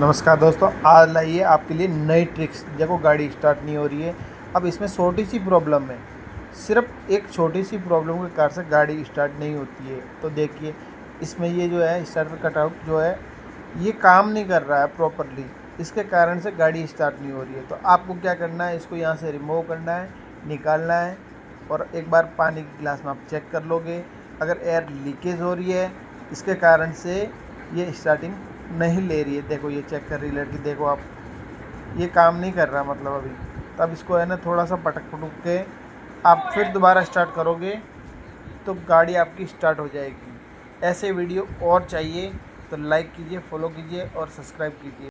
नमस्कार दोस्तों, आज लाइए आपके लिए नई ट्रिक्स। देखो गाड़ी स्टार्ट नहीं हो रही है। अब इसमें छोटी सी प्रॉब्लम है, सिर्फ एक छोटी सी प्रॉब्लम के कारण से गाड़ी स्टार्ट नहीं होती है। तो देखिए, इसमें ये जो है स्टार्टर कटआउट जो है ये काम नहीं कर रहा है प्रॉपरली। इसके कारण से गाड़ी स्टार्ट नहीं हो रही है। तो आपको क्या करना है, इसको यहाँ से रिमूव करना है, निकालना है और एक बार पानी के गिलास में आप चेक कर लोगे। अगर एयर लीकेज हो रही है इसके कारण से ये स्टार्टिंग नहीं ले रही है। देखो ये चेक कर रही है लड़की, देखो आप, ये काम नहीं कर रहा मतलब अभी। तब इसको है ना थोड़ा सा पटक पटक के आप फिर दोबारा स्टार्ट करोगे तो गाड़ी आपकी स्टार्ट हो जाएगी। ऐसे वीडियो और चाहिए तो लाइक कीजिए, फॉलो कीजिए और सब्सक्राइब कीजिए।